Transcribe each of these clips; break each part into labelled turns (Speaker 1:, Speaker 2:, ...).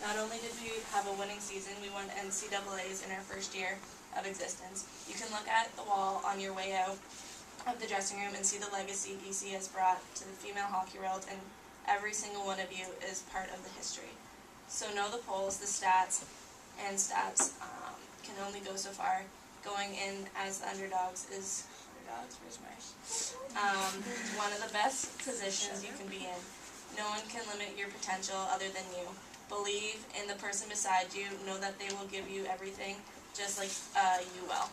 Speaker 1: Not only did we have a winning season, we won NCAAs in our first year of existence. You can look at the wall on your way out of the dressing room and see the legacy EC has brought to the female hockey world, and every single one of you is part of the history. So know the polls, the stats, and stats can only go so far. Going in as the underdogs is one of the best positions you can be in. No one can limit your potential other than you. Believe in the person beside you. Know that they will give you everything, just like you will.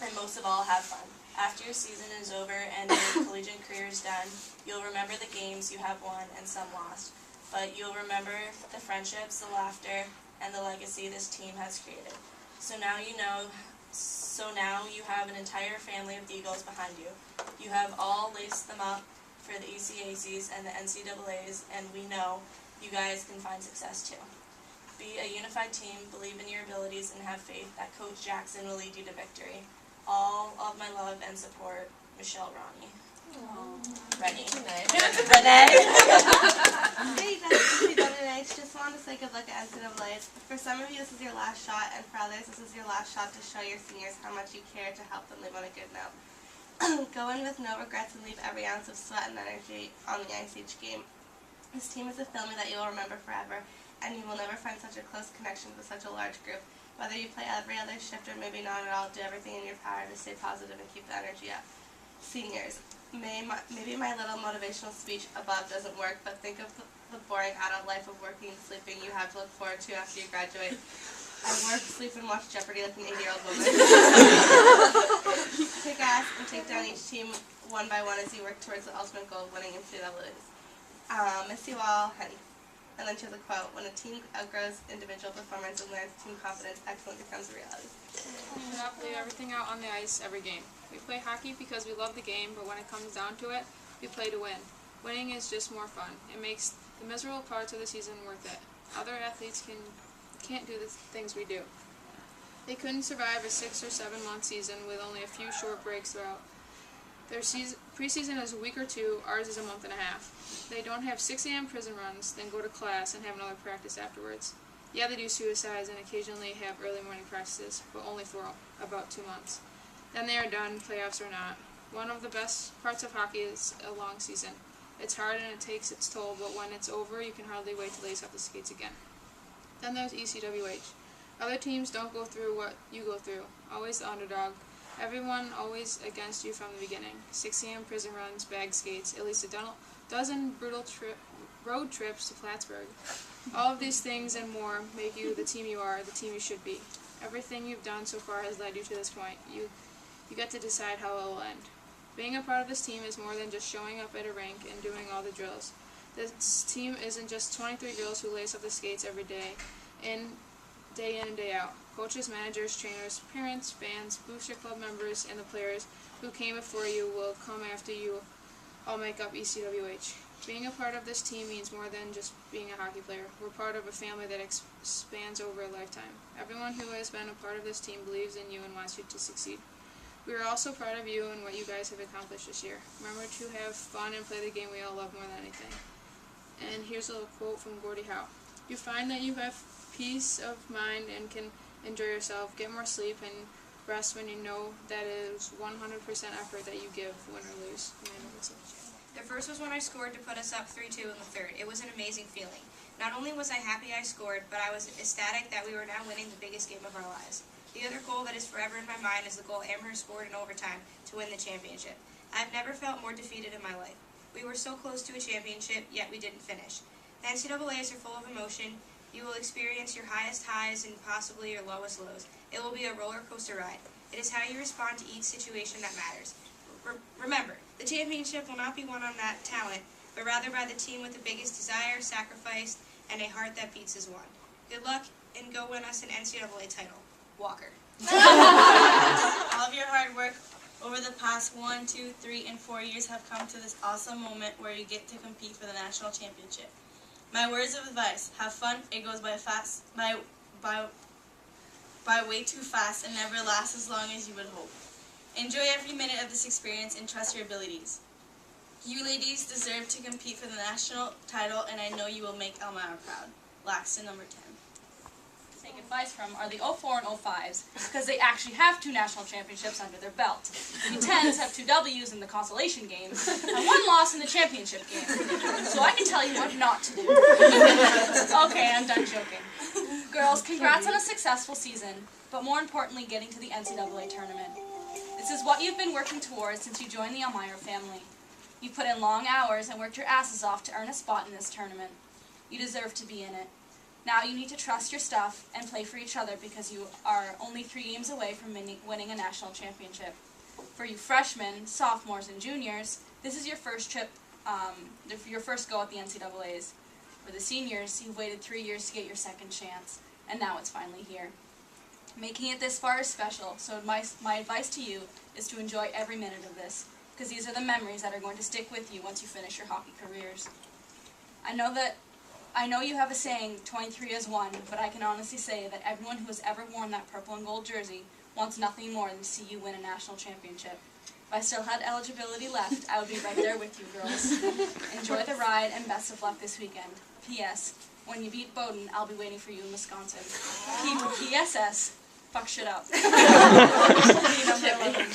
Speaker 1: And most of all, have fun. After your season is over and your collegiate career is done, you'll remember the games you have won and some lost. But you'll remember the friendships, the laughter, and the legacy this team has created. So now you know. So now you have an entire family of Eagles behind you. You have all laced them up for the ECACs and the NCAAs, and we know you guys can find success too. Be a unified team, believe in your abilities, and have faith that Coach Jackson will lead you to victory. All of my love and support, Michelle Ronnie. Rennie.
Speaker 2: Renee. Hey, that's ECWH. Just wanted to say good luck at NCAAs. For some of you, this is your last shot, and for others, this is your last shot to show your seniors how much you care to help them live on a good note. Go in with no regrets and leave every ounce of sweat and energy on the ice each game. This team is a family that you will remember forever, and you will never find such a close connection with such a large group. Whether you play every other shift or maybe not at all, do everything in your power to stay positive and keep the energy up. Seniors, maybe my little motivational speech above doesn't work, but think of the boring adult life of working and sleeping you have to look forward to after you graduate. I work, sleep, and watch Jeopardy like an 80-year-old woman. Kick ass and take down each team one by one as you work towards the ultimate goal of winning NCAAs. Miss you all, Henny. And then she has a quote: when a team outgrows individual performance and learns team confidence, excellence becomes a reality.
Speaker 3: We do not leave everything out on the ice every game. We play hockey because we love the game, but when it comes down to it, we play to win. Winning is just more fun. It makes the miserable parts of the season worth it. Other athletes can't do the things we do. They couldn't survive a 6 or 7 month season with only a few short breaks throughout. Their preseason is a week or two, ours is a month and a half. They don't have 6 a.m. prison runs, then go to class and have another practice afterwards. Yeah, they do suicides and occasionally have early morning practices, but only for about 2 months. Then they are done, playoffs or not. One of the best parts of hockey is a long season. It's hard and it takes its toll, but when it's over, you can hardly wait to lace up the skates again. Then there's ECWH. Other teams don't go through what you go through. Always the underdog. Everyone always against you from the beginning. 6 a.m. prison runs, bag skates, at least a dozen brutal road trips to Plattsburgh. All of these things and more make you the team you are, the team you should be. Everything you've done so far has led you to this point. You get to decide how it will end. Being a part of this team is more than just showing up at a rink and doing all the drills. This team isn't just 23 girls who lace up the skates every day in and day out. Coaches, managers, trainers, parents, fans, booster club members, and the players who came before you will come after you all make up ECWH. Being a part of this team means more than just being a hockey player. We're part of a family that spans over a lifetime. Everyone who has been a part of this team believes in you and wants you to succeed. We are also proud of you and what you guys have accomplished this year. Remember to have fun and play the game we all love more than anything. And here's a little quote from Gordie Howe. You find that you have peace of mind and can enjoy yourself, get more sleep, and rest when you know that it is 100% effort that you give, win or lose.
Speaker 4: The first was when I scored to put us up 3-2 in the third. It was an amazing feeling. Not only was I happy I scored, but I was ecstatic that we were now winning the biggest game of our lives. The other goal that is forever in my mind is the goal Amherst scored in overtime to win the championship. I've never felt more defeated in my life. We were so close to a championship, yet we didn't finish. The NCAAs are full of emotion. You will experience your highest highs and possibly your lowest lows. It will be a roller coaster ride. It is how you respond to each situation that matters. Remember, the championship will not be won on that talent, but rather by the team with the biggest desire, sacrifice, and a heart that beats as one. Good luck, and go win us an NCAA title. Walker.
Speaker 5: All of your hard work over the past 1, 2, 3, and 4 years have come to this awesome moment where you get to compete for the national championship. My words of advice: have fun. It goes by way too fast and never lasts as long as you would hope. Enjoy every minute of this experience and trust your abilities. You ladies deserve to compete for the national title, and I know you will make Elmira proud. Laxton, number 10.
Speaker 6: Take advice from are the 04 and 05s, because they actually have 2 national championships under their belt. The 10s have 2 W's in the consolation game, and 1 loss in the championship game. So I can tell you what not to do. Okay, I'm done joking. Girls, congrats on a successful season, but more importantly, getting to the NCAA tournament. This is what you've been working towards since you joined the Elmira family. You've put in long hours and worked your asses off to earn a spot in this tournament. You deserve to be in it. Now you need to trust your stuff and play for each other because you are only 3 games away from winning a national championship. For you freshmen, sophomores, and juniors, this is your first trip, your first go at the NCAAs. For the seniors, you've waited 3 years to get your second chance, and now it's finally here. Making it this far is special, so my advice to you is to enjoy every minute of this, because these are the memories that are going to stick with you once you finish your hockey careers. I know you have a saying, 23 is 1, but I can honestly say that everyone who has ever worn that purple and gold jersey wants nothing more than to see you win a national championship. If I still had eligibility left, I would be right there with you, girls. Enjoy the ride, and best of luck this weekend. P.S. When you beat Bowdoin, I'll be waiting for you in Wisconsin. P.S.S. Fuck shit up. Number 11.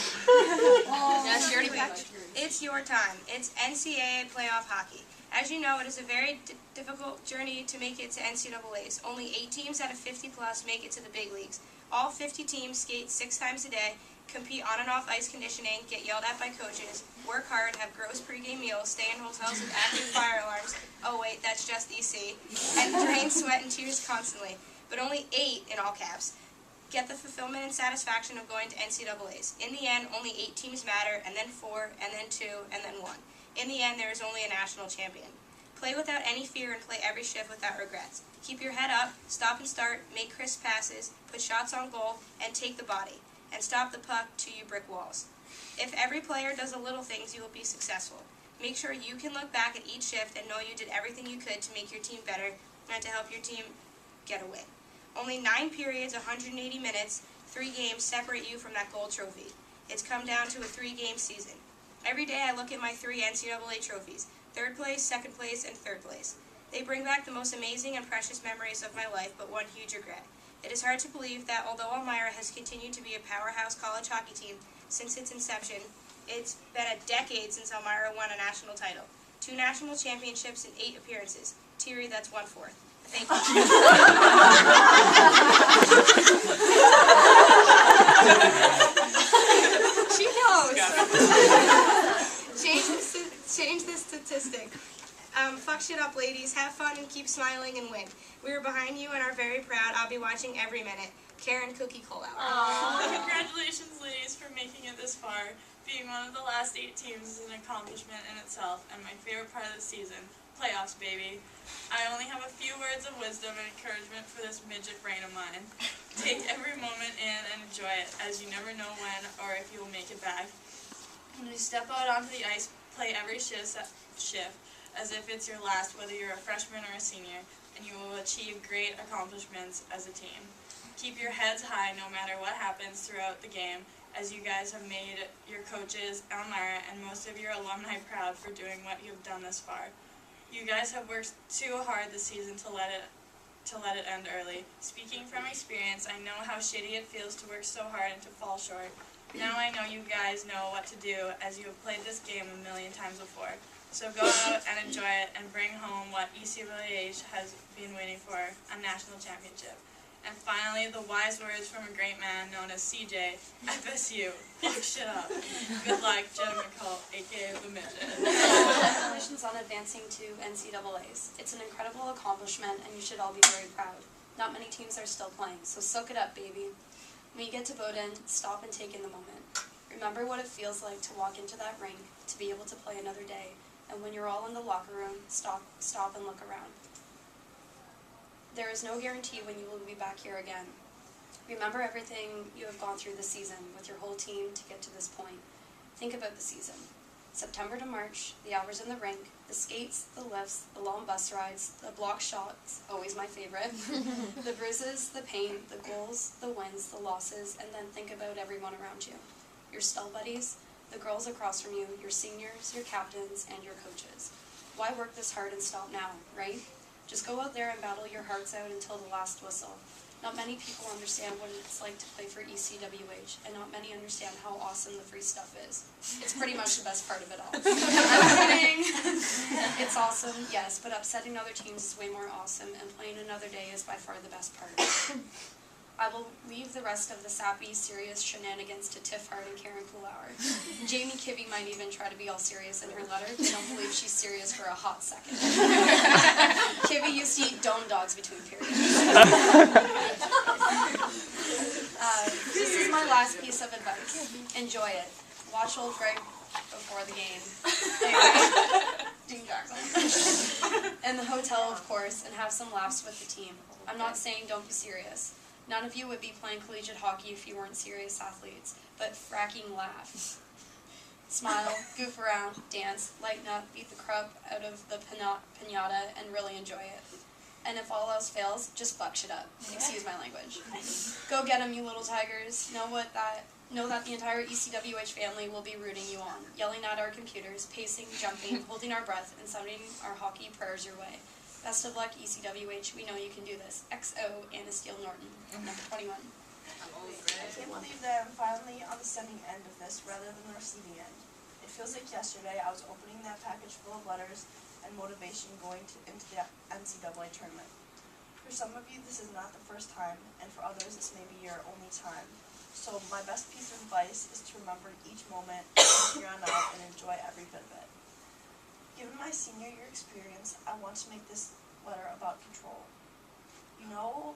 Speaker 4: Yes, you already packed. It's your time. It's NCAA playoff hockey. As you know, it is a very difficult journey to make it to NCAAs. Only 8 teams out of 50 plus make it to the big leagues. All 50 teams skate 6 times a day, compete on and off ice conditioning, get yelled at by coaches, work hard, have gross pregame meals, stay in hotels with active fire alarms, oh wait, that's just EC, and drain sweat and tears constantly. But only 8, in all caps, get the fulfillment and satisfaction of going to NCAAs. In the end, only 8 teams matter, and then 4, and then 2, and then 1. In the end, there is only a national champion. Play without any fear and play every shift without regrets. Keep your head up, stop and start, make crisp passes, put shots on goal, and take the body. And stop the puck to you brick walls. If every player does the little things, you will be successful. Make sure you can look back at each shift and know you did everything you could to make your team better and to help your team get a win. Only 9 periods, 180 minutes, 3 games separate you from that gold trophy. It's come down to a 3-game season. Every day I look at my 3 NCAA trophies, 3rd place, 2nd place, and 3rd place. They bring back the most amazing and precious memories of my life, but one huge regret. It is hard to believe that although Elmira has continued to be a powerhouse college hockey team since its inception, it's been a decade since Elmira won a national title. 2 national championships and 8 appearances. Thierry, that's 1/4. Thank you. She knows. Change the statistic. Fuck shit up, ladies. Have fun and keep smiling and win. We are behind you and are very proud. I'll be watching every minute. Karen Cookie Coleout.
Speaker 7: Congratulations, ladies, for making it this far. Being one of the last 8 teams is an accomplishment in itself, and my favorite part of the season, playoffs, baby. I only have a few words of wisdom and encouragement for this midget brain of mine. Take every moment in and enjoy it, as you never know when or if you will make it back. When you step out onto the ice, play every shift as if it's your last, whether you're a freshman or a senior, and you will achieve great accomplishments as a team. Keep your heads high no matter what happens throughout the game, as you guys have made your coaches, Elmira, and most of your alumni proud for doing what you've done this far. You guys have worked too hard this season to let it end early. Speaking from experience, I know how shitty it feels to work so hard and to fall short. Now I know you guys know what to do, as you have played this game a million times before. So go out and enjoy it and bring home what ECWH has been waiting for, a national championship. And finally, the wise words from a great man known as CJ, FSU. Fuck shit up. Good luck, Jenna McCall, aka the Midget.
Speaker 8: Congratulations on advancing to NCAAs. It's an incredible accomplishment and you should all be very proud. Not many teams are still playing, so soak it up, baby. When you get to Bowdoin, stop and take in the moment. Remember what it feels like to walk into that rink, to be able to play another day, and when you're all in the locker room, stop and look around. There is no guarantee when you will be back here again. Remember everything you have gone through this season with your whole team to get to this point. Think about the season. September to March, the hours in the rink, the skates, the lifts, the long bus rides, the block shots, always my favorite, the bruises, the pain, the goals, the wins, the losses, and then think about everyone around you. Your stall buddies, the girls across from you, your seniors, your captains, and your coaches. Why work this hard and stop now, right? Just go out there and battle your hearts out until the last whistle. Not many people understand what it's like to play for ECWH, and not many understand how awesome the free stuff is. It's pretty much the best part of it all. I'm kidding. It's awesome, yes, but upsetting other teams is way more awesome, and playing another day is by far the best part. I will leave the rest of the sappy, serious shenanigans to Tiff Hart and Karen Kulauer. Jamie Kibbe might even try to be all serious in her letter. They don't believe she's serious for a hot second. Kibbe used to eat dome dogs between periods. This is my last piece of advice. Enjoy it. Watch old Greg before the game. In the hotel, of course, and have some laughs with the team. I'm not saying don't be serious. None of you would be playing collegiate hockey if you weren't serious athletes, but fracking laugh. Smile, goof around, dance, lighten up, beat the crap out of the piñata, and really enjoy it. And if all else fails, just fuck shit up. Excuse my language. Go get 'em, you little tigers. Know that the entire ECWH family will be rooting you on, yelling at our computers, pacing, jumping, holding our breath, and sounding our hockey prayers your way. Best of luck, ECWH. We know you can do this. XO, Anna Steele Norton, number 21.
Speaker 9: I can't believe that I'm finally on the sending end of this rather than the receiving end. It feels like yesterday I was opening that package full of letters and motivation going into the NCAA tournament. For some of you, this is not the first time, and for others, this may be your only time. So my best piece of advice is to remember each moment from here on out and enjoy every bit of it. Given my senior year experience, I want to make this letter about control. You all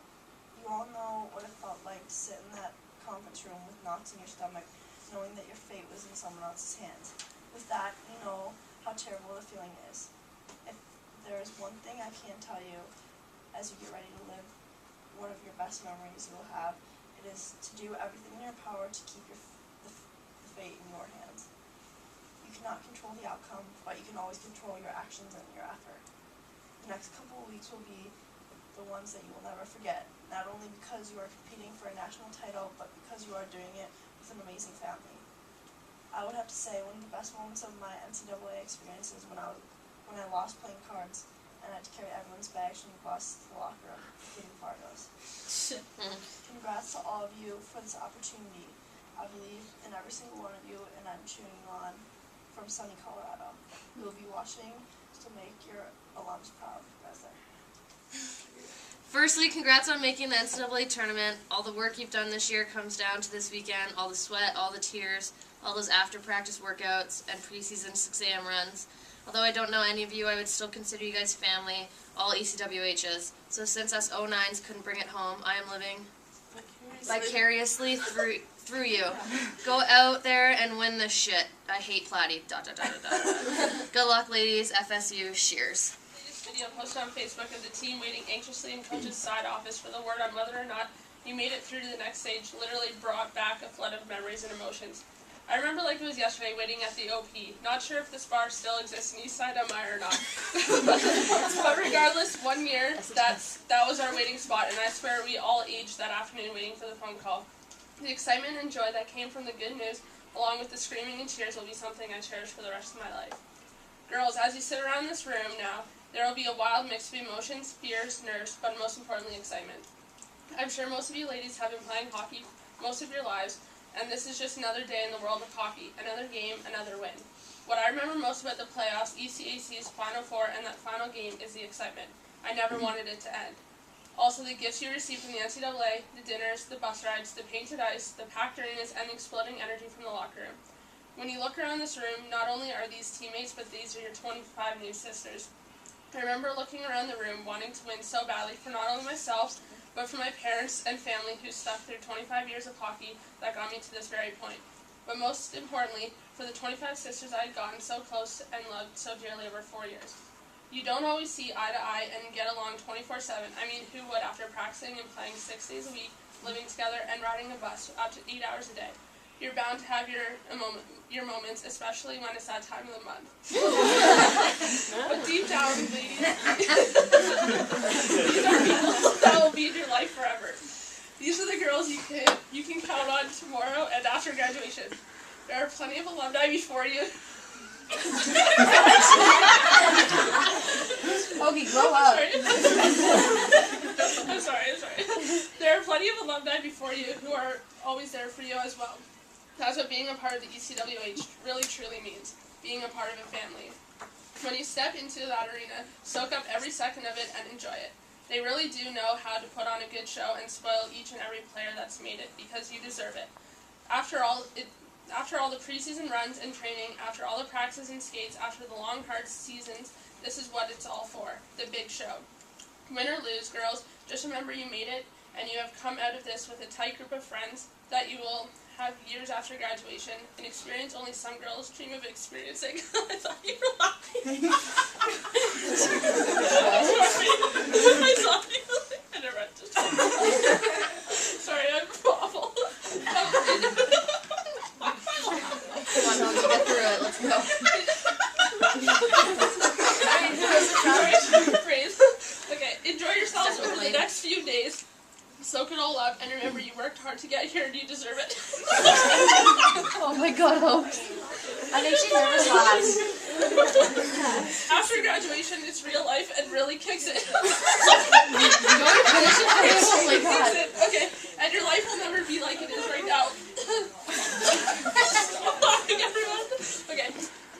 Speaker 9: know what it felt like to sit in that conference room with knots in your stomach, knowing that your fate was in someone else's hands. With that, you know how terrible the feeling is. If there is one thing I can tell you as you get ready to live one of your best memories you will have, it is to do everything in your power to keep the fate in your hands. You cannot control the outcome, but you can always control your actions and your effort. The next couple of weeks will be the ones that you will never forget, not only because you are competing for a national title, but because you are doing it with an amazing family. I would have to say one of the best moments of my NCAA experience is when I lost playing cards and I had to carry everyone's bags from the bus to the locker room, including Fargo's. Congrats to all of you for this opportunity. I believe in every single one of you, and I'm cheering you on from sunny Colorado. We will be watching to make your alums proud. You guys there.
Speaker 1: Firstly, congrats on making the NCAA tournament. All the work you've done this year comes down to this weekend. All the sweat, all the tears, all those after-practice workouts, and preseason exam runs. Although I don't know any of you, I would still consider you guys family, all ECWHs. So since us 09s couldn't bring it home, I am living vicariously through you. Go out there and win this shit. I hate Platy. ... Good luck, ladies. FSU. Cheers.
Speaker 10: Latest video posted on Facebook of the team waiting anxiously in coach's side office for the word on whether or not you made it through to the next stage literally brought back a flood of memories and emotions. I remember like it was yesterday waiting at the OP. Not sure if this bar still exists in Eastside MI or not. But regardless, 1 year, that was our waiting spot, and I swear we all aged that afternoon waiting for the phone call. The excitement and joy that came from the good news, along with the screaming and cheers, will be something I cherish for the rest of my life. Girls, as you sit around this room now, there will be a wild mix of emotions, fears, nerves, but most importantly, excitement. I'm sure most of you ladies have been playing hockey most of your lives, and this is just another day in the world of hockey, another game, another win. What I remember most about the playoffs, ECAC's Final Four, and that final game is the excitement. I never wanted it to end. Also, the gifts you received from the NCAA, the dinners, the bus rides, the painted ice, the packed arenas, and the exploding energy from the locker room. When you look around this room, not only are these teammates, but these are your 25 new sisters. I remember looking around the room, wanting to win so badly for not only myself, but for my parents and family who stuck through 25 years of hockey that got me to this very point. But most importantly, for the 25 sisters I had gotten so close and loved so dearly over 4 years. You don't always see eye to eye and get along 24/7. I mean, who would after practicing and playing 6 days a week, living together, and riding a bus up to 8 hours a day? You're bound to have your moments, especially when it's that time of the month. But deep down, ladies, these are people that will be in your life forever. These are the girls you can count on tomorrow and after graduation. There are plenty of alumni before you.
Speaker 8: Okay,
Speaker 10: I'm sorry. There are plenty of alumni before you who are always there for you as well. That's what being a part of the ECWH really truly means, being a part of a family. When you step into that arena, soak up every second of it and enjoy it. They really do know how to put on a good show and spoil each and every player that's made it, because you deserve it. After all the preseason runs and training, after all the practices and skates, after the long, hard seasons, this is what it's all for, the big show. Win or lose, girls, just remember you made it, and you have come out of this with a tight group of friends that you will have years after graduation, an experience only some girls dream of experiencing. I thought you were laughing. I saw you. I never just. Sorry, I'm awful.
Speaker 11: Come on, Holmes, get through it. Let's go.
Speaker 10: Breathe. Okay, enjoy yourselves over the next few days. Soak it all up, and remember you worked hard to get here and you deserve it.
Speaker 11: Oh my God, Holmes. I think she never laughs.
Speaker 10: After graduation, it's real life and really kicks it.
Speaker 11: Oh my God.
Speaker 10: Okay, and your life will never be like it is right now. Everyone. Okay,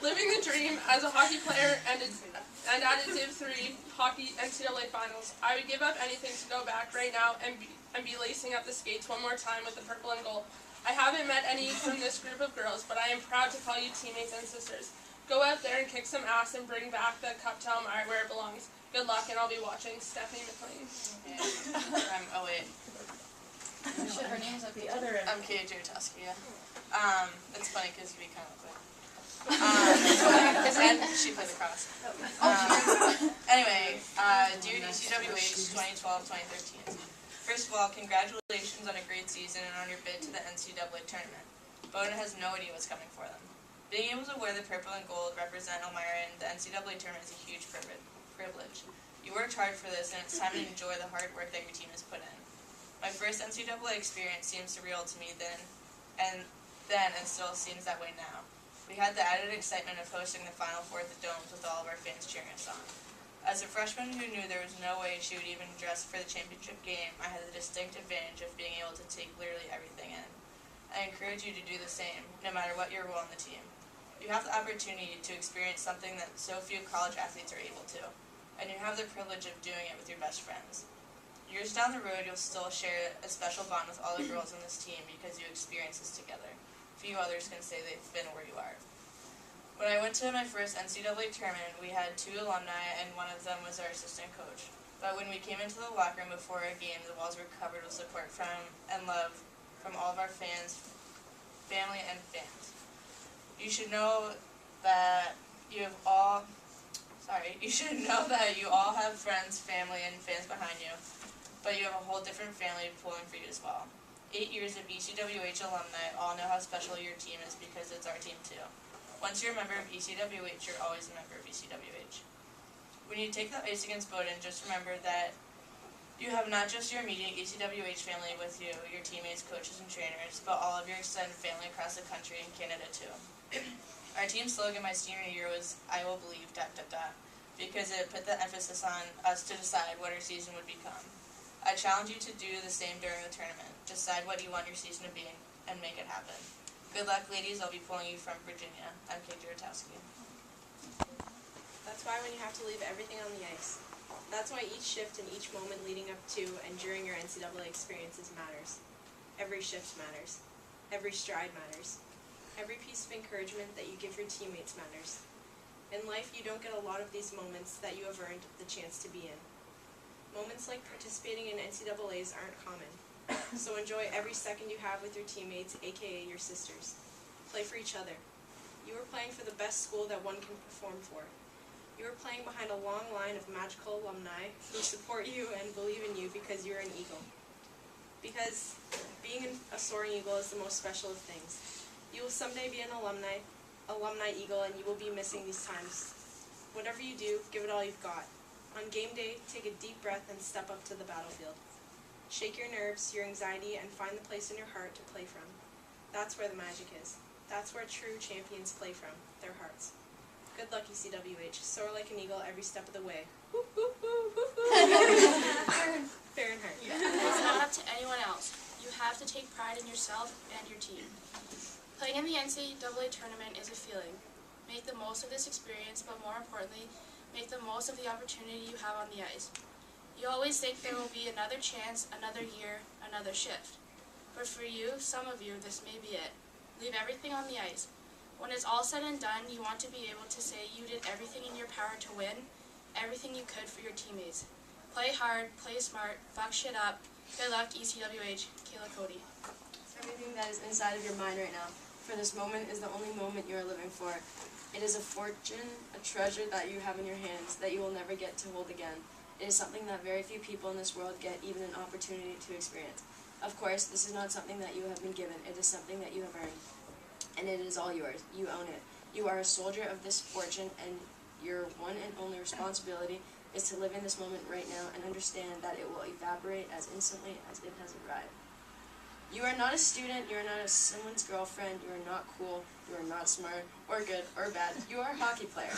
Speaker 10: living the dream as a hockey player and at a Div 3 hockey NCAA finals, I would give up anything to go back right now and be lacing up the skates one more time with the purple and gold. I haven't met any from this group of girls, but I am proud to call you teammates and sisters. Go out there and kick some ass and bring back the cup to Elmira where it belongs. Good luck, and I'll be watching. Stephanie McLean.
Speaker 12: Oh wait.
Speaker 11: Shit, her name's at the other end.
Speaker 12: I'm KJ Tuskey, yeah. It's funny because we kind of look and she plays lacrosse. Anyway, dear ECWH 2012-2013. First of all, congratulations on a great season and on your bid to the NCAA tournament. Bowdoin has no idea what's coming for them. Being able to wear the purple and gold represent Elmira in the NCAA tournament is a huge privilege. You worked hard for this, and it's time to enjoy the hard work that your team has put in. My first NCAA experience seemed surreal to me then, and still seems that way now. We had the added excitement of hosting the Final Four at the Domes with all of our fans cheering us on. As a freshman who knew there was no way she would even dress for the championship game, I had the distinct advantage of being able to take literally everything in. I encourage you to do the same, no matter what your role on the team. You have the opportunity to experience something that so few college athletes are able to, and you have the privilege of doing it with your best friends. Years down the road, you'll still share a special bond with all the girls on this team because you experience this together. Few others can say they've been where you are. When I went to my first NCAA tournament, we had 2 alumni, and one of them was our assistant coach. But when we came into the locker room before our game, the walls were covered with support from and love from all of our fans, family, and fans. You should know that you all have friends, family, and fans behind you, but you have a whole different family pulling for you as well. 8 years of ECWH alumni all know how special your team is because it's our team too. Once you're a member of ECWH, you're always a member of ECWH. When you take the ice against Bowdoin, just remember that you have not just your immediate ECWH family with you, your teammates, coaches, and trainers, but all of your extended family across the country and Canada too. Our team slogan my senior year was, "I will believe, ... because it put the emphasis on us to decide what our season would become. I challenge you to do the same during the tournament. Decide what you want your season to be and make it happen. Good luck, ladies. I'll be pulling you from Virginia. I'm KJ Rotowski.
Speaker 13: That's why when you have to leave everything on the ice. That's why each shift and each moment leading up to and during your NCAA experiences matters. Every shift matters. Every stride matters. Every piece of encouragement that you give your teammates matters. In life, you don't get a lot of these moments that you have earned the chance to be in. Moments like participating in NCAAs aren't common. So enjoy every second you have with your teammates, aka your sisters. Play for each other. You are playing for the best school that one can perform for. You are playing behind a long line of magical alumni who support you and believe in you because you're an Eagle. Because being a soaring Eagle is the most special of things. You will someday be an alumni Eagle, and you will be missing these times. Whatever you do, give it all you've got. On game day, take a deep breath and step up to the battlefield. Shake your nerves, your anxiety, and find the place in your heart to play from. That's where the magic is. That's where true champions play from, their hearts. Good luck, ECWH. Soar like an eagle every step of the way. Woo, woo, woo.
Speaker 14: take pride in yourself and your team. Playing in the NCAA tournament is a feeling. Make the most of this experience, but more importantly, make the most of the opportunity you have on the ice. You always think there will be another chance, another year, another shift. But for you, some of you, this may be it. Leave everything on the ice. When it's all said and done, you want to be able to say you did everything in your power to win, everything you could for your teammates. Play hard, play smart, fuck shit up. Good luck, ECWH. Kayla Cody.
Speaker 15: Everything that is inside of your mind right now, for this moment is the only moment you are living for. It is a fortune, a treasure that you have in your hands that you will never get to hold again. It is something that very few people in this world get even an opportunity to experience. Of course, this is not something that you have been given. It is something that you have earned. And it is all yours. You own it. You are a soldier of this fortune, and your one and only responsibility is to live in this moment right now and understand that it will evaporate as instantly as it has arrived. You are not a student, you are not someone's girlfriend, you are not cool, you are not smart, or good, or bad. You are a hockey player.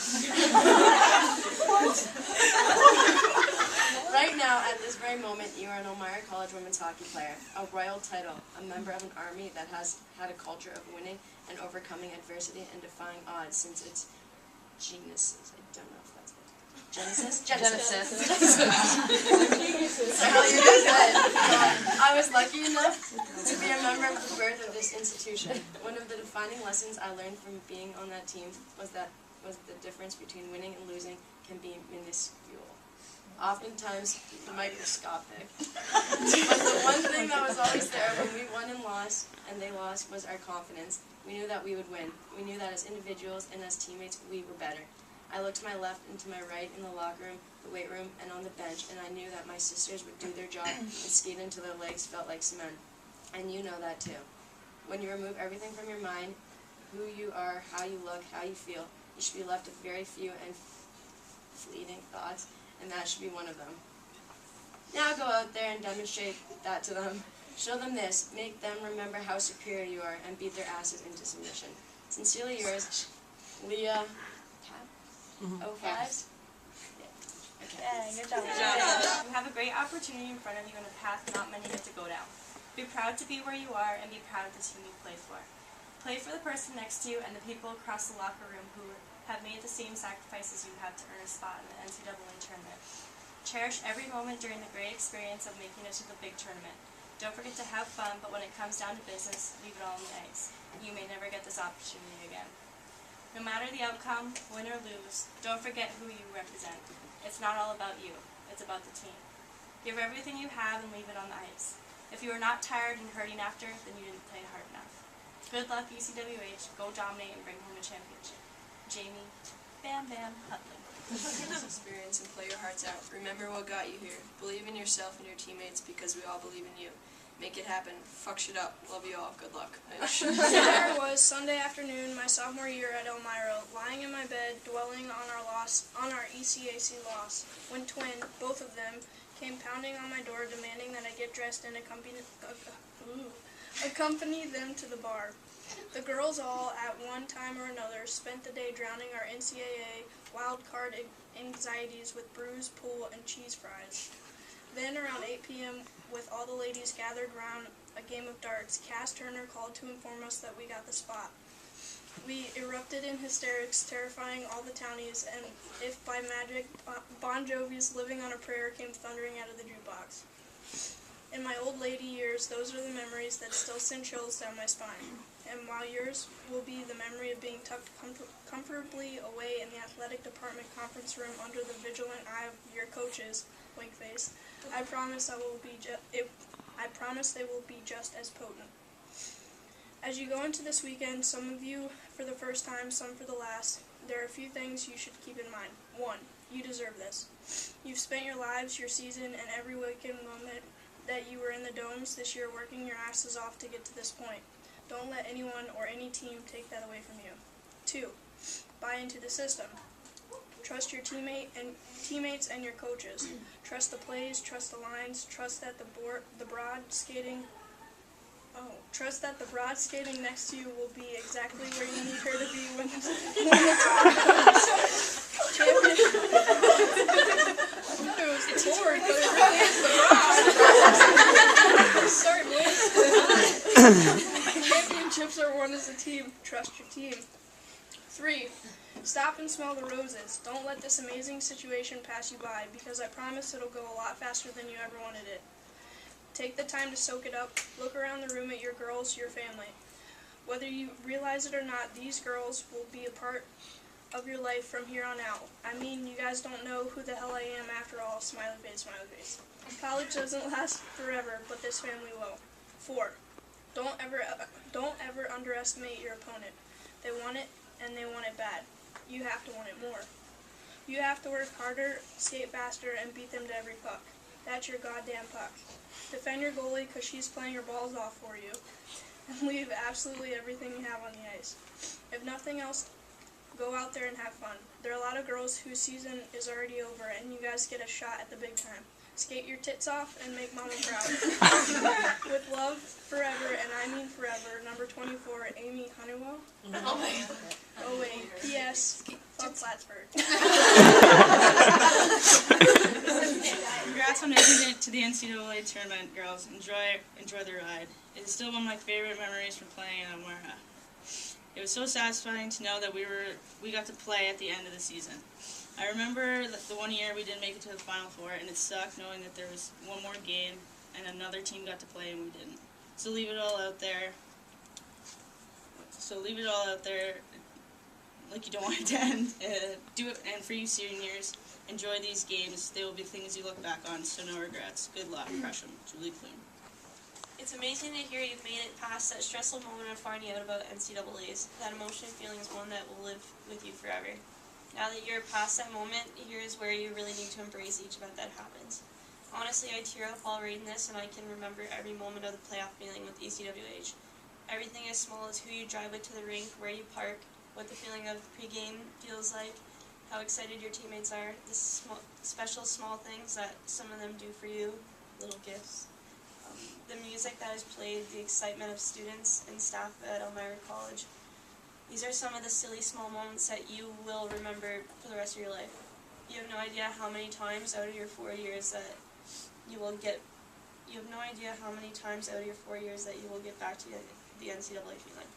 Speaker 15: Right now, at this very moment, you are an Elmira College women's hockey player, a royal title, a member of an army that has had a culture of winning and overcoming adversity and defying odds since its genesis. I don't know if that's it. Genesis? Genesis. So you're good. I was lucky enough to be a member of the birth of this institution. One of the defining lessons I learned from being on that team was the difference between winning and losing can be minuscule. Oftentimes microscopic. But the one thing that was always there when we won and lost, and they lost, was our confidence. We knew that we would win. We knew that as individuals and as teammates, we were better. I looked to my left and to my right in the locker room, the weight room, and on the bench, and I knew that my sisters would do their job and skate until their legs felt like cement. And you know that too. When you remove everything from your mind, who you are, how you look, how you feel, you should be left with very few and fleeting thoughts, and that should be one of them. Now go out there and demonstrate that to them. Show them this, make them remember how superior you are, and beat their asses into submission. Sincerely yours, Leah. 05s?
Speaker 2: Yeah, good job. You have a great opportunity in front of you and a path not many get to go down. Be proud to be where you are and be proud of the team you play for. Play for the person next to you and the people across the locker room who have made the same sacrifices you have to earn a spot in the NCAA tournament. Cherish every moment during the great experience of making it to the big tournament. Don't forget to have fun, but when it comes down to business, leave it all on the ice. You may never get this opportunity again. No matter the outcome, win or lose, don't forget who you represent. It's not all about you, it's about the team. Give everything you have and leave it on the ice. If you are not tired and hurting after, then you didn't play hard enough. Good luck, ECWH. Go dominate and bring home a championship. Jamie, Bam Bam Hutley.
Speaker 16: This experience and play your hearts out. Remember what got you here. Believe in yourself and your teammates because we all believe in you. Make it happen. Fuck shit up. Love you all. Good luck.
Speaker 17: There was Sunday afternoon, my sophomore year at Elmira, lying in my bed, dwelling on our ECAC loss, when twin, both of them, came pounding on my door demanding that I get dressed and accompany them to the bar. The girls all, at one time or another, spent the day drowning our NCAA wild card anxieties with brews, pool, and cheese fries. Then, around 8 p.m., with all the ladies gathered around a game of darts, Cass Turner called to inform us that we got the spot. We erupted in hysterics, terrifying all the townies, and if by magic, Bon Jovi's Living on a Prayer came thundering out of the jukebox. In my old lady years, those are the memories that still send chills down my spine. And while yours will be the memory of being tucked comfortably away in the athletic department conference room under the vigilant eye of your coaches, wink face, I promise they will be just as potent. As you go into this weekend, some of you for the first time, some for the last, there are a few things you should keep in mind. 1. You deserve this. You've spent your lives, your season, and every weekend moment that you were in the domes this year working your asses off to get to this point. Don't let anyone or any team take that away from you. 2. Buy into the system. Trust your teammates and your coaches. Trust the plays, trust the lines, trust that the broad skating next to you will be exactly where you need her to be when the it was bored, but it really is the broad. Sorry, boys. Championships are won as a team. Trust your team. 3. Stop and smell the roses. Don't let this amazing situation pass you by, because I promise it'll go a lot faster than you ever wanted it. Take the time to soak it up. Look around the room at your girls, your family. Whether you realize it or not, these girls will be a part of your life from here on out. I mean, you guys don't know who the hell I am after all. Smiley face, smiley face. College doesn't last forever, but this family will. 4. Don't ever underestimate your opponent. They want it, and they want it bad. You have to want it more. You have to work harder, skate faster, and beat them to every puck. That's your goddamn puck. Defend your goalie because she's playing her balls off for you. And leave absolutely everything you have on the ice. If nothing else, go out there and have fun. There are a lot of girls whose season is already over, and you guys get a shot at the big time. Skate your tits off and make mama proud. With love, forever, and I mean forever, number 24, Amy Honeywell. Oh wait, P.S. Fuck Plattsburgh.
Speaker 5: Congrats on making it to the NCAA tournament, girls. Enjoy the ride. It is still one of my favorite memories from playing in Amara. It was so satisfying to know that we got to play at the end of the season. I remember the one year we didn't make it to the Final Four, and it sucked knowing that there was one more game and another team got to play and we didn't. So leave it all out there. Like you don't want it to end. Do it, and for you seniors, enjoy these games. They will be things you look back on, so no regrets. Good luck. Crush 'em. Julie Clune.
Speaker 1: It's amazing to hear you've made it past that stressful moment of finding out about NCAAs. That emotion and feeling is one that will live with you forever. Now that you're past that moment, here is where you really need to embrace each event that happens. Honestly, I tear up while reading this, and I can remember every moment of the playoff feeling with ECWH. Everything as small as who you drive with to the rink, where you park, what the feeling of pregame feels like, how excited your teammates are, the special small things that some of them do for you, little gifts. The music that is played, the excitement of students and staff at Elmira College. These are some of the silly small moments that you will remember for the rest of your life. You have no idea how many times out of your 4 years that you have no idea how many times out of your 4 years that you will get back to the NCAA feeling.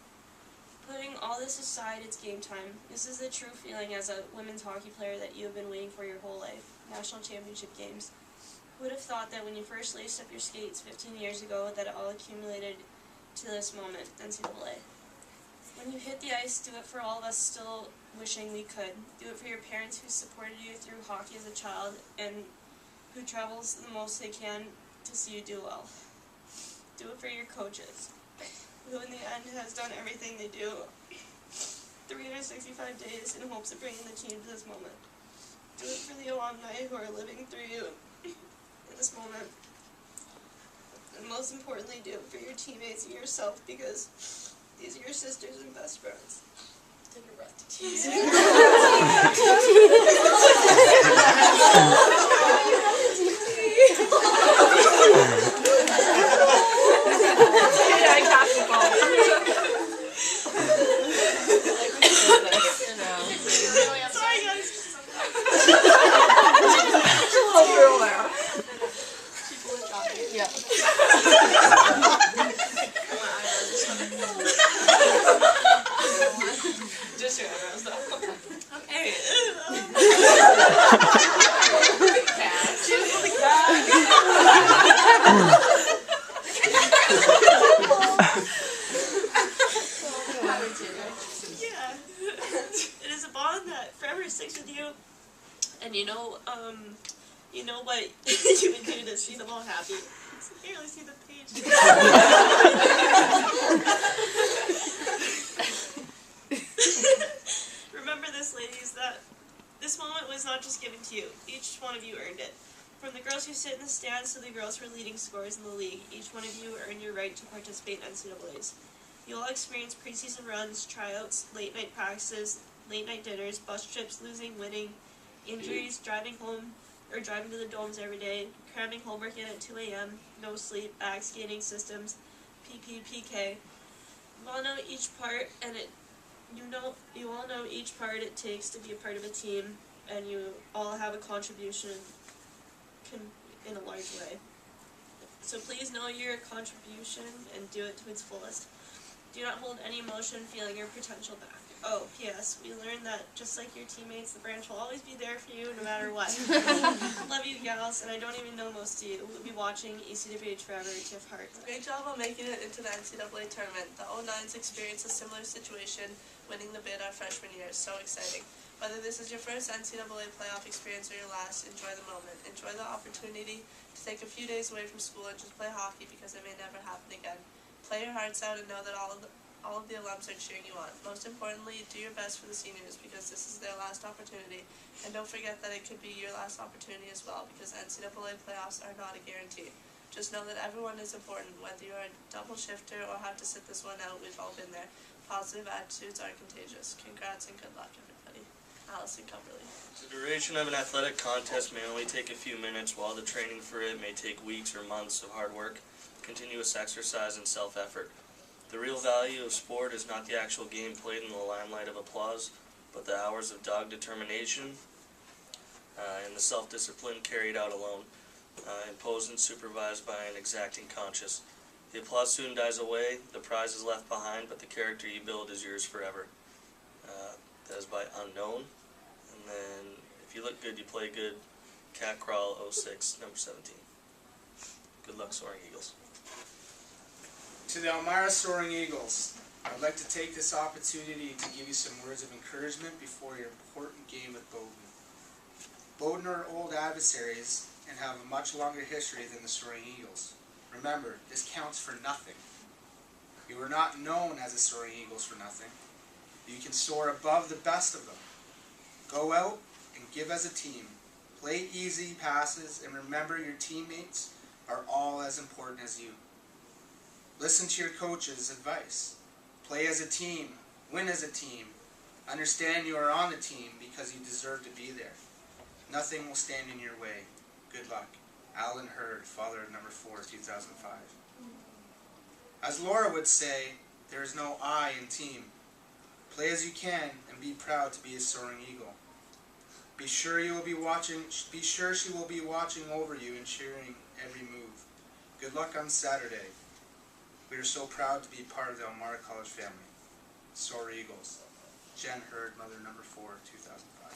Speaker 1: Putting all this aside, it's game time. This is the true feeling as a women's hockey player that you have been waiting for your whole life. National championship games. Who would have thought that when you first laced up your skates 15 years ago that it all accumulated to this moment, NCAA. When you hit the ice, do it for all of us still wishing we could. Do it for your parents who supported you through hockey as a child and who travels the most they can to see you do well. Do it for your coaches, who in the end has done everything they do 365 days in hopes of bringing the team to this moment. Do it for the alumni who are living through you in this moment. And most importantly, do it for your teammates and yourself, because these are your sisters and best friends. Take a breath. Sorry guys.
Speaker 11: Yeah.
Speaker 12: Just your eyebrows though. Okay. Yeah. It is a bond that forever sticks with you. And you know what you would do to see them all happy. I can barely see the page. Remember this, ladies, that this moment was not just given to you. Each one of you earned it. From the girls who sit in the stands to the girls who are leading scorers in the league, each one of you earned your right to participate in NCAAs. You all experienced preseason runs, tryouts, late-night practices, late-night dinners, bus trips, losing, winning, injuries, driving home, or driving to the domes every day, cramming homework in at 2 a.m., no sleep, back skating systems, PP, PK. You all know each part, and you all know each part it takes to be a part of a team, and you all have a contribution in a large way.
Speaker 5: So please know your contribution and do it to its fullest. Do not hold any emotion feeling your potential back. Oh, P.S. We learned that just like your teammates, the branch will always be there for you no matter what. Love you gals, and I don't even know most of you. We'll be watching ECWH forever, Tiff Hart.
Speaker 18: Great job on making it into the NCAA tournament. The 09s experienced a similar situation, winning the bid our freshman year. So exciting. Whether this is your first NCAA playoff experience or your last, enjoy the moment. Enjoy the opportunity to take a few days away from school and just play hockey because it may never happen again. Play your hearts out and know that all of the alums are cheering you on. Most importantly, do your best for the seniors because this is their last opportunity. And don't forget that it could be your last opportunity as well because NCAA playoffs are not a guarantee. Just know that everyone is important, whether you're a double shifter or have to sit this one out, we've all been there. Positive attitudes are contagious. Congrats and good luck, everybody. Allison Cumberly.
Speaker 19: The duration of an athletic contest may only take a few minutes, while the training for it may take weeks or months of hard work, continuous exercise, and self-effort. The real value of sport is not the actual game played in the limelight of applause, but the hours of dogged determination and the self-discipline carried out alone, imposed and supervised by an exacting conscience. The applause soon dies away, the prize is left behind, but the character you build is yours forever. That is by Unknown. And then, if you look good, you play good. Cat Crawl 06, number 17. Good luck, Soaring Eagles.
Speaker 20: To the Elmira Soaring Eagles, I would like to take this opportunity to give you some words of encouragement before your important game with Bowdoin. Bowdoin are old adversaries and have a much longer history than the Soaring Eagles. Remember, this counts for nothing. You are not known as the Soaring Eagles for nothing. You can soar above the best of them. Go out and give as a team. Play easy passes and remember your teammates are all as important as you. Listen to your coach's advice. Play as a team. Win as a team. Understand you are on the team because you deserve to be there. Nothing will stand in your way. Good luck. Alan Hurd, father of number 4, 2005. As Laura would say, there is no I in team. Play as you can and be proud to be a Soaring Eagle. Be sure she will be watching over you and cheering every move. Good luck on Saturday. We are so proud to be part of the Elmira College family. Soar Eagles. Jen Hurd, mother number 4, 2005.